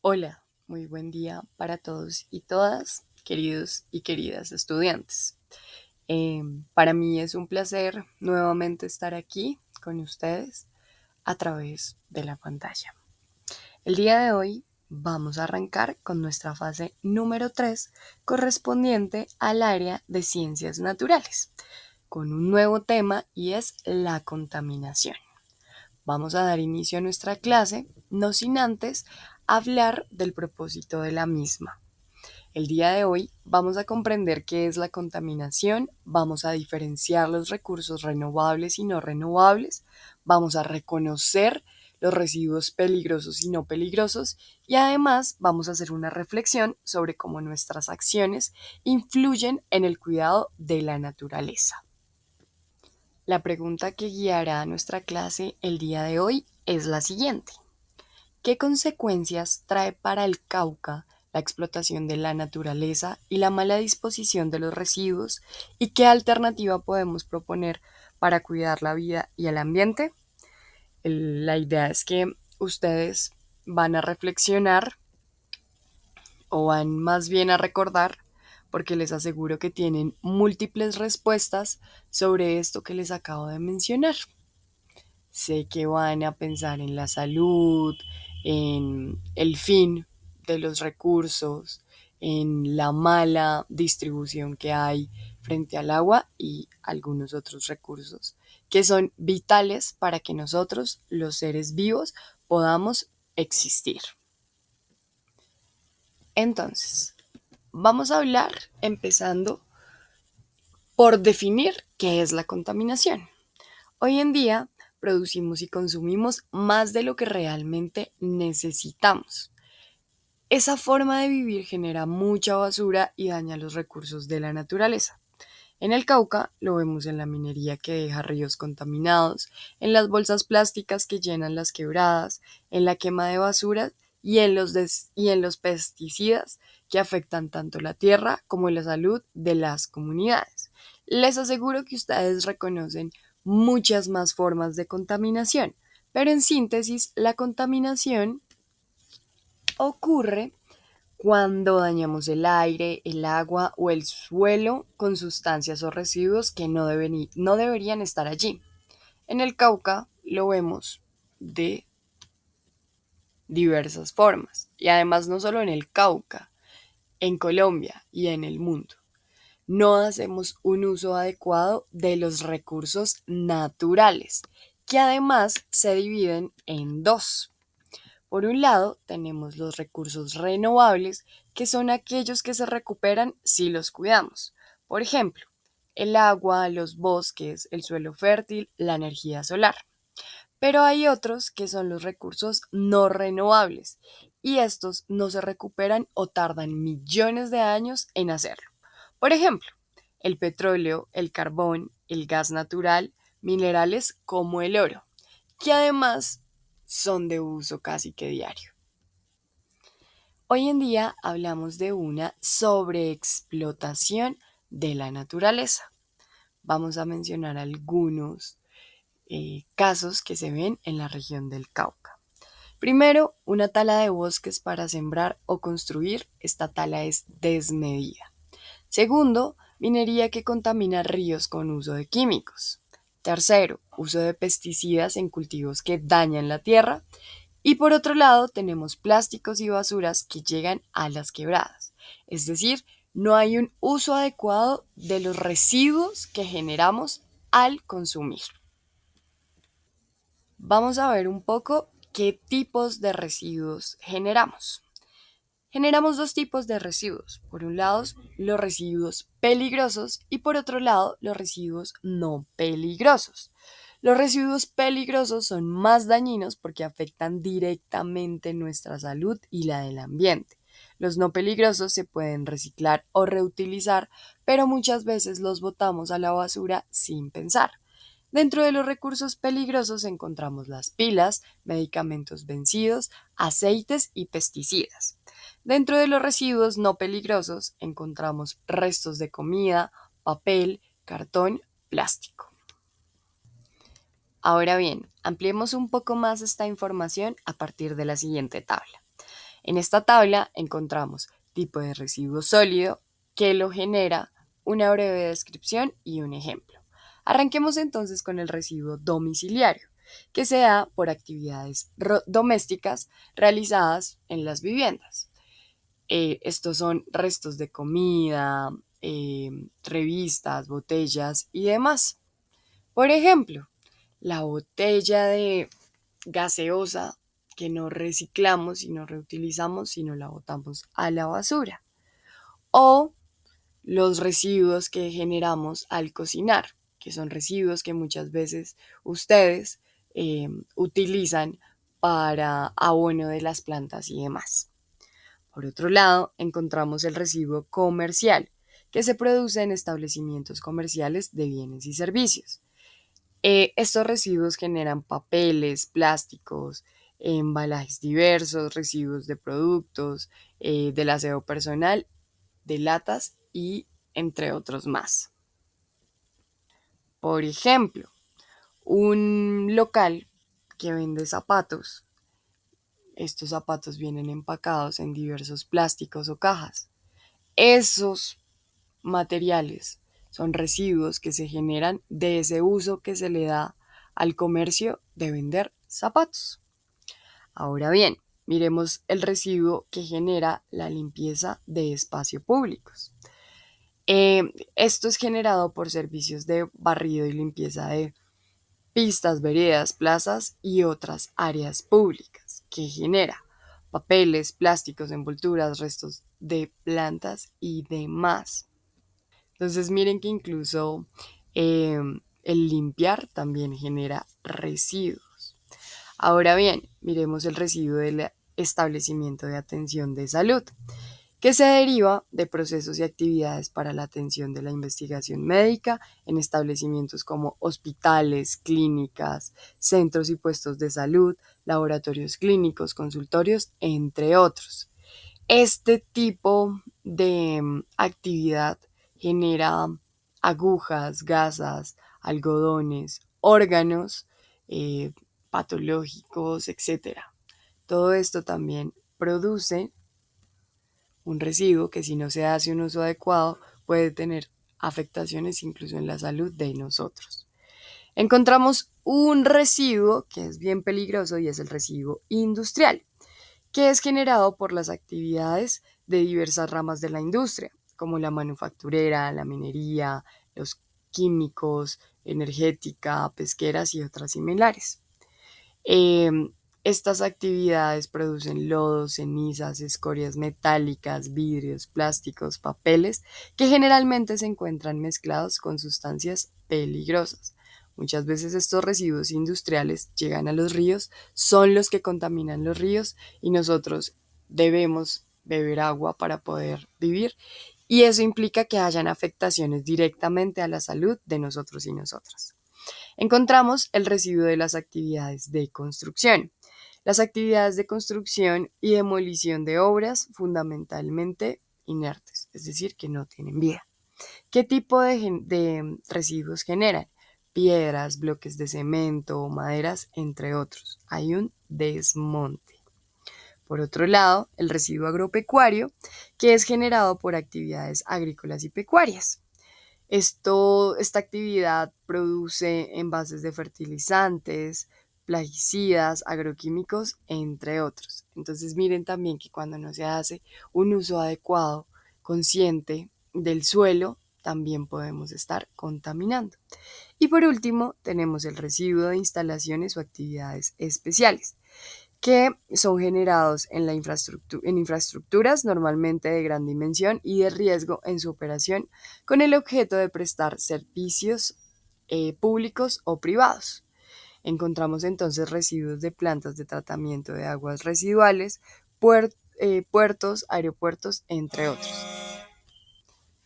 Hola, muy buen día para todos y todas, queridos y queridas estudiantes. Para mí es un placer nuevamente estar aquí con ustedes a través de la pantalla. El día de hoy vamos a arrancar con nuestra fase número 3 correspondiente al área de ciencias naturales, con un nuevo tema y es la contaminación. Vamos a dar inicio a nuestra clase, no sin antes hablar del propósito de la misma. El día de hoy vamos a comprender qué es la contaminación, vamos a diferenciar los recursos renovables y no renovables, vamos a reconocer los residuos peligrosos y no peligrosos y además vamos a hacer una reflexión sobre cómo nuestras acciones influyen en el cuidado de la naturaleza. La pregunta que guiará nuestra clase el día de hoy es la siguiente. ¿Qué consecuencias trae para el Cauca la explotación de la naturaleza y la mala disposición de los residuos? ¿Y qué alternativa podemos proponer para cuidar la vida y el ambiente? La idea es que ustedes van a reflexionar o van más bien a recordar, porque les aseguro que tienen múltiples respuestas sobre esto que les acabo de mencionar. Sé que van a pensar en la salud, en el fin de los recursos, en la mala distribución que hay frente al agua y algunos otros recursos que son vitales para que nosotros, los seres vivos, podamos existir. Entonces, vamos a hablar empezando por definir qué es la contaminación. Hoy en día producimos y consumimos más de lo que realmente necesitamos. Esa forma de vivir genera mucha basura y daña los recursos de la naturaleza. En el Cauca lo vemos en la minería que deja ríos contaminados, en las bolsas plásticas que llenan las quebradas, en la quema de basura y en los pesticidas que afectan tanto la tierra como la salud de las comunidades. Les aseguro que ustedes reconocen muchas más formas de contaminación, pero en síntesis, la contaminación ocurre cuando dañamos el aire, el agua o el suelo con sustancias o residuos que no deberían estar allí. En el Cauca lo vemos de diversas formas y además no solo en el Cauca, en Colombia y en el mundo. No hacemos un uso adecuado de los recursos naturales, que además se dividen en dos. Por un lado, tenemos los recursos renovables, que son aquellos que se recuperan si los cuidamos. Por ejemplo, el agua, los bosques, el suelo fértil, la energía solar. Pero hay otros que son los recursos no renovables y estos no se recuperan o tardan millones de años en hacerlo. Por ejemplo, el petróleo, el carbón, el gas natural, minerales como el oro, que además son de uso casi que diario. Hoy en día hablamos de una sobreexplotación de la naturaleza. Vamos a mencionar algunos casos que se ven en la región del Cauca. Primero, una tala de bosques para sembrar o construir. Esta tala es desmedida. Segundo, minería que contamina ríos con uso de químicos. Tercero, uso de pesticidas en cultivos que dañan la tierra. Y por otro lado, tenemos plásticos y basuras que llegan a las quebradas. Es decir, no hay un uso adecuado de los residuos que generamos al consumir. Vamos a ver un poco qué tipos de residuos generamos. Generamos dos tipos de residuos. Por un lado, los residuos peligrosos y por otro lado, los residuos no peligrosos. Los residuos peligrosos son más dañinos porque afectan directamente nuestra salud y la del ambiente. Los no peligrosos se pueden reciclar o reutilizar, pero muchas veces los botamos a la basura sin pensar. Dentro de los recursos peligrosos encontramos las pilas, medicamentos vencidos, aceites y pesticidas. Dentro de los residuos no peligrosos encontramos restos de comida, papel, cartón, plástico. Ahora bien, ampliemos un poco más esta información a partir de la siguiente tabla. En esta tabla encontramos tipo de residuo sólido, que lo genera, una breve descripción y un ejemplo. Arranquemos entonces con el residuo domiciliario, que se da por actividades domésticas realizadas en las viviendas. Estos son restos de comida, revistas, botellas y demás. Por ejemplo, la botella de gaseosa que no reciclamos y no reutilizamos, sino la botamos a la basura. O los residuos que generamos al cocinar, que son residuos que muchas veces ustedes utilizan para abono de las plantas y demás. Por otro lado, encontramos el residuo comercial, que se produce en establecimientos comerciales de bienes y servicios. Estos residuos generan papeles, plásticos, embalajes diversos, residuos de productos, del aseo personal, de latas y entre otros más. Por ejemplo, un local que vende zapatos. Estos zapatos vienen empacados en diversos plásticos o cajas. Esos materiales son residuos que se generan de ese uso que se le da al comercio de vender zapatos. Ahora bien, miremos el residuo que genera la limpieza de espacios públicos. Esto es generado por servicios de barrido y limpieza de pistas, veredas, plazas y otras áreas públicas, que genera papeles, plásticos, envolturas, restos de plantas y demás. Entonces miren que incluso eh, el limpiar también genera residuos. Ahora bien, miremos el residuo del establecimiento de atención de salud, que se deriva de procesos y actividades para la atención de la investigación médica en establecimientos como hospitales, clínicas, centros y puestos de salud, laboratorios clínicos, consultorios, entre otros. Este tipo de actividad genera agujas, gasas, algodones, órganos patológicos, etcétera. Todo esto también produce un residuo que, si no se hace un uso adecuado, puede tener afectaciones incluso en la salud de nosotros. Encontramos un residuo que es bien peligroso y es el residuo industrial, que es generado por las actividades de diversas ramas de la industria, como la manufacturera, la minería, los químicos, energética, pesqueras y otras similares. Eh, Estas actividades producen lodos, cenizas, escorias metálicas, vidrios, plásticos, papeles, que generalmente se encuentran mezclados con sustancias peligrosas. Muchas veces estos residuos industriales llegan a los ríos, son los que contaminan los ríos y nosotros debemos beber agua para poder vivir. Y eso implica que hayan afectaciones directamente a la salud de nosotros y nosotras. Encontramos el residuo de las actividades de construcción. Las actividades de construcción y demolición de obras fundamentalmente inertes, es decir, que no tienen vida. ¿Qué tipo de residuos generan? Piedras, bloques de cemento, maderas, entre otros. Hay un desmonte. Por otro lado, el residuo agropecuario, que es generado por actividades agrícolas y pecuarias. Esta actividad produce envases de fertilizantes, plaguicidas, agroquímicos, entre otros. Entonces miren también que cuando no se hace un uso adecuado, consciente del suelo, también podemos estar contaminando. Y por último, tenemos el residuo de instalaciones o actividades especiales, que son generados en infraestructuras normalmente de gran dimensión y de riesgo en su operación, con el objeto de prestar servicios públicos o privados. Encontramos entonces residuos de plantas de tratamiento de aguas residuales, puertos, aeropuertos, entre otros.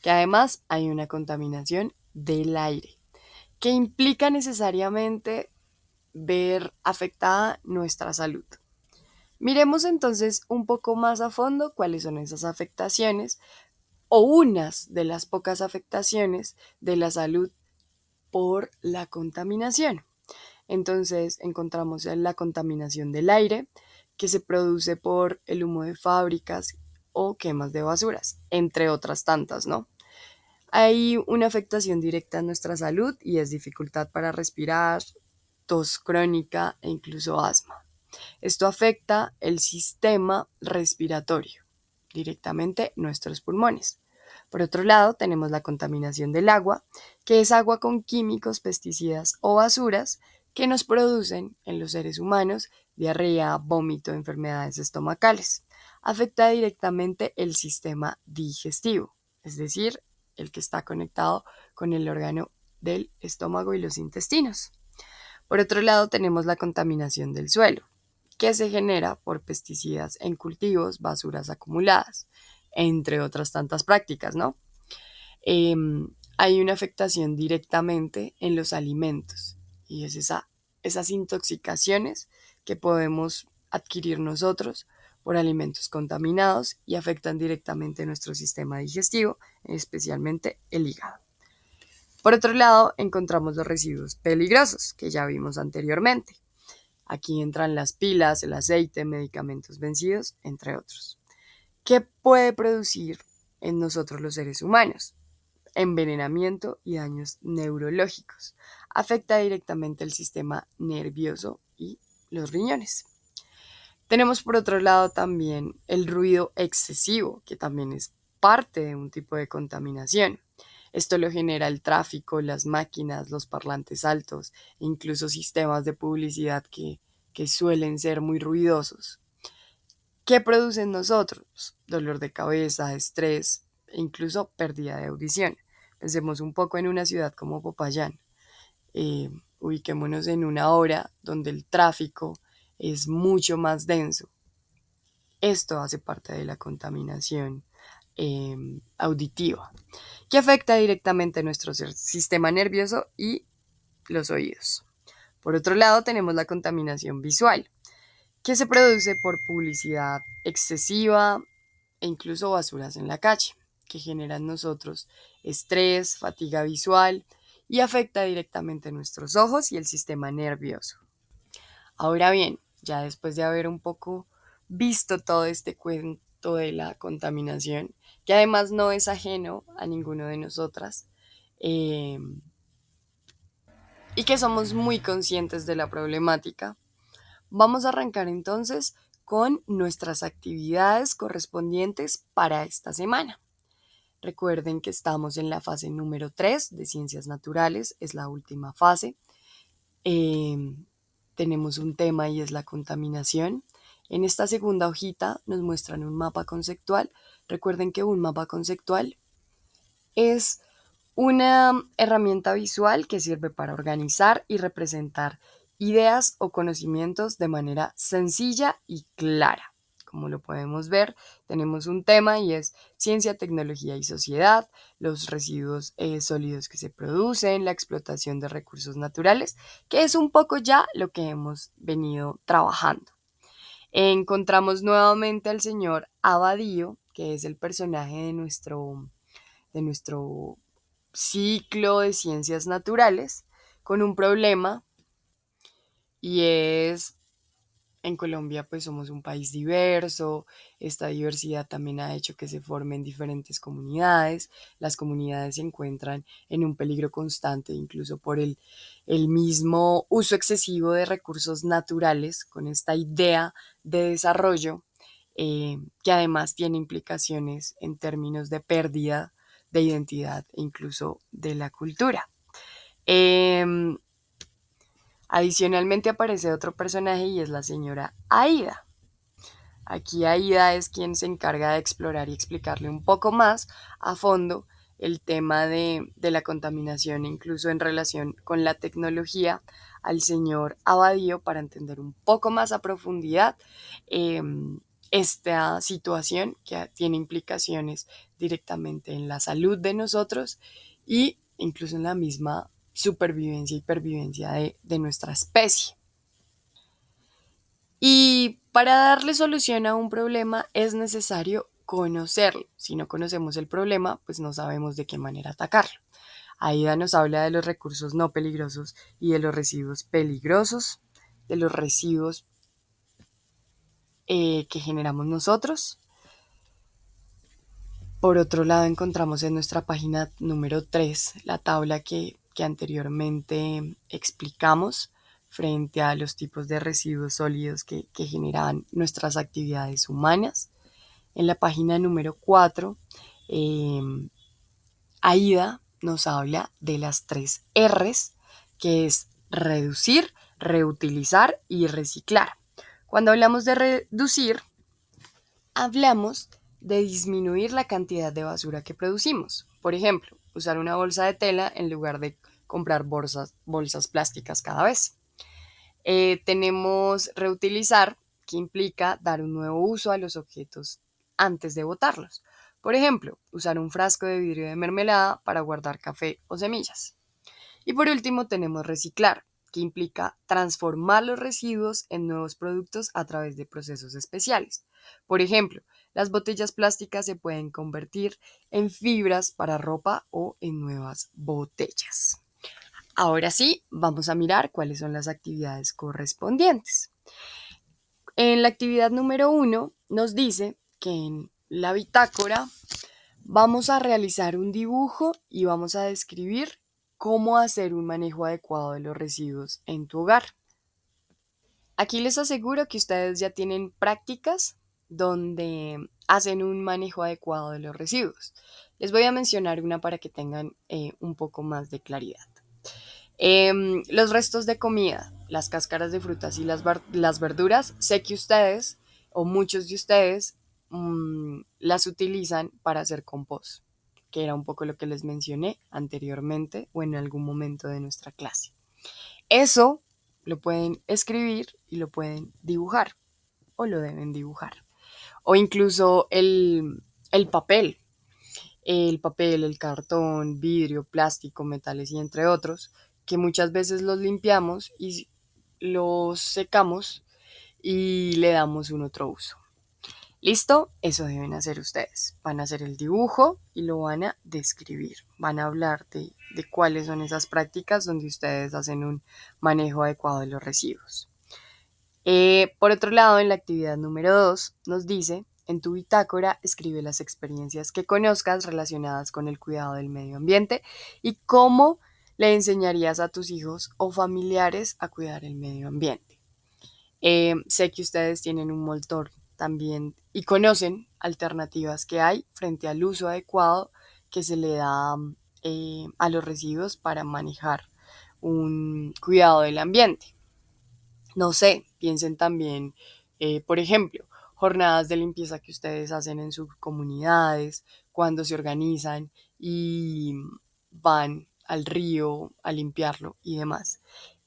Que además hay una contaminación del aire, que implica necesariamente ver afectada nuestra salud. Miremos entonces un poco más a fondo cuáles son esas afectaciones o unas de las pocas afectaciones de la salud por la contaminación. Entonces encontramos la contaminación del aire, que se produce por el humo de fábricas o quemas de basuras, entre otras tantas, ¿no? Hay una afectación directa en nuestra salud y es dificultad para respirar, tos crónica e incluso asma. Esto afecta el sistema respiratorio, directamente nuestros pulmones. Por otro lado, tenemos la contaminación del agua, que es agua con químicos, pesticidas o basuras que nos producen en los seres humanos diarrea, vómito, enfermedades estomacales. Afecta directamente el sistema digestivo, es decir, el que está conectado con el órgano del estómago y los intestinos. Por otro lado, tenemos la contaminación del suelo, que se genera por pesticidas en cultivos, basuras acumuladas, entre otras tantas prácticas, ¿no? Eh, Hay una afectación directamente en los alimentos y es esas intoxicaciones que podemos adquirir nosotros por alimentos contaminados y afectan directamente nuestro sistema digestivo, especialmente el hígado. Por otro lado, encontramos los residuos peligrosos que ya vimos anteriormente. Aquí entran las pilas, el aceite, medicamentos vencidos, entre otros. ¿Qué puede producir en nosotros los seres humanos? Envenenamiento y daños neurológicos. Afecta directamente el sistema nervioso y los riñones. Tenemos por otro lado también el ruido excesivo, que también es parte de un tipo de contaminación. Esto lo genera el tráfico, las máquinas, los parlantes altos, e incluso sistemas de publicidad que suelen ser muy ruidosos. ¿Qué producen nosotros? Dolor de cabeza, estrés e incluso pérdida de audición. Pensemos un poco en una ciudad como Popayán. Ubiquémonos en una hora donde el tráfico es mucho más denso. Esto hace parte de la contaminación auditiva, que afecta directamente a nuestro sistema nervioso y los oídos. Por otro lado, tenemos la contaminación visual, que se produce por publicidad excesiva e incluso basuras en la calle, que generan en nosotros estrés, fatiga visual y afecta directamente nuestros ojos y el sistema nervioso. Ahora bien, ya después de haber un poco visto todo este cuento de la contaminación, que además no es ajeno a ninguno de nosotras, eh, y que somos muy conscientes de la problemática, vamos a arrancar entonces con nuestras actividades correspondientes para esta semana. Recuerden que estamos en la fase número 3 de Ciencias Naturales, es la última fase. Eh, Tenemos un tema y es la contaminación. En esta segunda hojita nos muestran un mapa conceptual. Recuerden que un mapa conceptual es una herramienta visual que sirve para organizar y representar ideas o conocimientos de manera sencilla y clara. Como lo podemos ver, tenemos un tema y es ciencia, tecnología y sociedad, los residuos sólidos que se producen, la explotación de recursos naturales, que es un poco ya lo que hemos venido trabajando. Encontramos nuevamente al señor Abadío, que es el personaje de nuestro ciclo de ciencias naturales, con un problema y es, en Colombia pues somos un país diverso, esta diversidad también ha hecho que se formen diferentes comunidades, las comunidades se encuentran en un peligro constante incluso por el mismo uso excesivo de recursos naturales con esta idea de desarrollo que además tiene implicaciones en términos de pérdida de identidad e incluso de la cultura. Eh, Adicionalmente aparece otro personaje y es la señora Aida. Aquí Aida es quien se encarga de explorar y explicarle un poco más a fondo el tema de la contaminación, incluso en relación con la tecnología, al señor Abadío para entender un poco más a profundidad eh, esta situación que tiene implicaciones directamente en la salud de nosotros y incluso en la misma supervivencia y pervivencia de nuestra especie. Y para darle solución a un problema es necesario conocerlo. Si no conocemos el problema, pues no sabemos de qué manera atacarlo. Aida nos habla de los recursos no peligrosos y de los residuos peligrosos, de los residuos que generamos nosotros. Por otro lado, encontramos en nuestra página número 3 la tabla que anteriormente explicamos frente a los tipos de residuos sólidos que generan nuestras actividades humanas. En la página número 4, Aida nos habla de las 3 R's, que es reducir, reutilizar y reciclar. Cuando hablamos de reducir, hablamos de disminuir la cantidad de basura que producimos. Por ejemplo, usar una bolsa de tela en lugar de comprar bolsas plásticas cada vez. Tenemos reutilizar, que implica dar un nuevo uso a los objetos antes de botarlos. Por ejemplo, usar un frasco de vidrio de mermelada para guardar café o semillas. Y por último tenemos reciclar, que implica transformar los residuos en nuevos productos a través de procesos especiales. Por ejemplo, las botellas plásticas se pueden convertir en fibras para ropa o en nuevas botellas. Ahora sí, vamos a mirar cuáles son las actividades correspondientes. En la actividad número 1 nos dice que en la bitácora vamos a realizar un dibujo y vamos a describir cómo hacer un manejo adecuado de los residuos en tu hogar. Aquí les aseguro que ustedes ya tienen prácticas donde hacen un manejo adecuado de los residuos. Les voy a mencionar una para que tengan un poco más de claridad. Los restos de comida, las cáscaras de frutas y las verduras, sé que ustedes o muchos de ustedes las utilizan para hacer compost, que era un poco lo que les mencioné anteriormente o en algún momento de nuestra clase. Eso lo pueden escribir y lo pueden dibujar o lo deben dibujar. O incluso el papel, el cartón, vidrio, plástico, metales y entre otros, que muchas veces los limpiamos y los secamos y le damos un otro uso. ¿Listo? Eso deben hacer ustedes. Van a hacer el dibujo y lo van a describir. Van a hablar de cuáles son esas prácticas donde ustedes hacen un manejo adecuado de los residuos. Por otro lado, en la actividad número 2 nos dice, en tu bitácora escribe las experiencias que conozcas relacionadas con el cuidado del medio ambiente y cómo le enseñarías a tus hijos o familiares a cuidar el medio ambiente. Sé que ustedes tienen un montón también y conocen alternativas que hay frente al uso adecuado que se le da a los residuos para manejar un cuidado del ambiente. No sé, piensen también, por ejemplo, jornadas de limpieza que ustedes hacen en sus comunidades, cuando se organizan y van al río a limpiarlo y demás.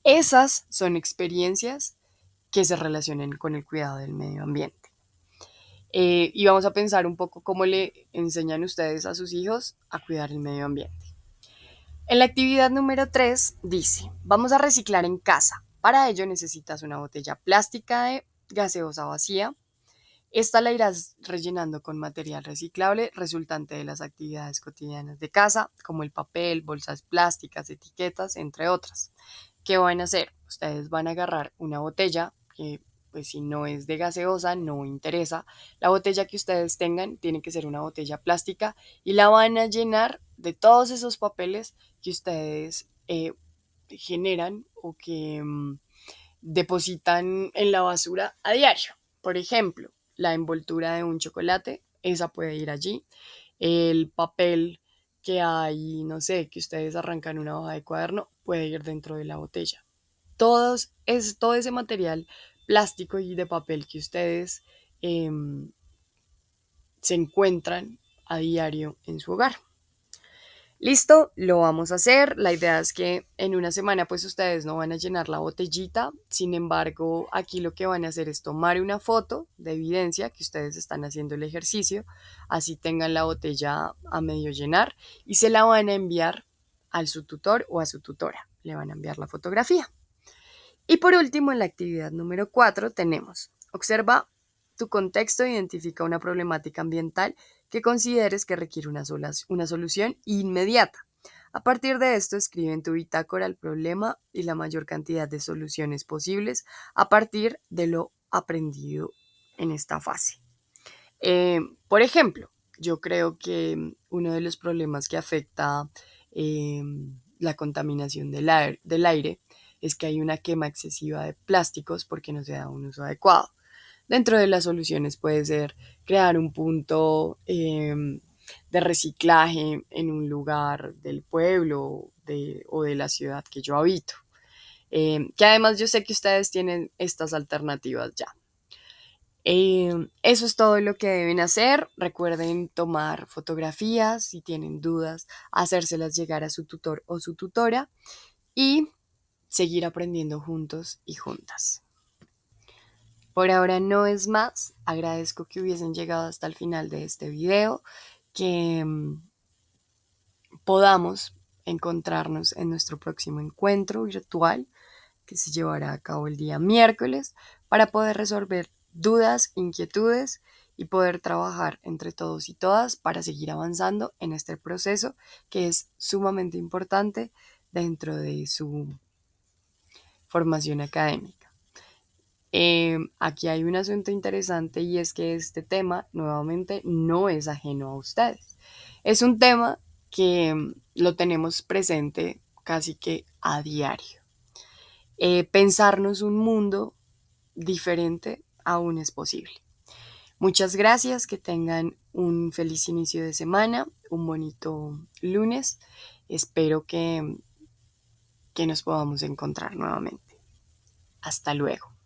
Esas son experiencias que se relacionen con el cuidado del medio ambiente. Y vamos a pensar un poco cómo le enseñan ustedes a sus hijos a cuidar el medio ambiente. En la actividad número 3 dice, vamos a reciclar en casa. Para ello necesitas una botella plástica de gaseosa vacía. Esta la irás rellenando con material reciclable resultante de las actividades cotidianas de casa, como el papel, bolsas plásticas, etiquetas, entre otras. ¿Qué van a hacer? Ustedes van a agarrar una botella que, pues si no es de gaseosa, no interesa. La botella que ustedes tengan tiene que ser una botella plástica y la van a llenar de todos esos papeles que ustedes generan o que depositan en la basura a diario. Por ejemplo, la envoltura de un chocolate, esa puede ir allí. El papel que hay, no sé, que ustedes arrancan una hoja de cuaderno, puede ir dentro de la botella. Todo ese material plástico y de papel que ustedes eh, se encuentran a diario en su hogar. Listo, lo vamos a hacer. La idea es que en una semana pues ustedes no van a llenar la botellita. Sin embargo, aquí lo que van a hacer es tomar una foto de evidencia que ustedes están haciendo el ejercicio. Así tengan la botella a medio llenar y se la van a enviar a su tutor o a su tutora. Le van a enviar la fotografía. Y por último, en la actividad número 4 tenemos, observa tu contexto e identifica una problemática ambiental que consideres que requiere una solución inmediata. A partir de esto, escribe en tu bitácora el problema y la mayor cantidad de soluciones posibles a partir de lo aprendido en esta fase. Por ejemplo, yo creo que uno de los problemas que afecta eh, la contaminación del aire es que hay una quema excesiva de plásticos porque no se da un uso adecuado. Dentro de las soluciones puede ser crear un punto de reciclaje en un lugar del pueblo o de la ciudad que yo habito. Que además yo sé que ustedes tienen estas alternativas ya. Eso es todo lo que deben hacer. Recuerden tomar fotografías si tienen dudas, hacérselas llegar a su tutor o su tutora y seguir aprendiendo juntos y juntas. Por ahora no es más. Agradezco que hubiesen llegado hasta el final de este video, que podamos encontrarnos en nuestro próximo encuentro virtual que se llevará a cabo el día miércoles para poder resolver dudas, inquietudes y poder trabajar entre todos y todas para seguir avanzando en este proceso que es sumamente importante dentro de su formación académica. Aquí hay un asunto interesante y es que este tema nuevamente no es ajeno a ustedes. Es un tema que lo tenemos presente casi que a diario. Pensarnos un mundo diferente aún es posible. Muchas gracias, que tengan un feliz inicio de semana, un bonito lunes. Espero que nos podamos encontrar nuevamente. Hasta luego.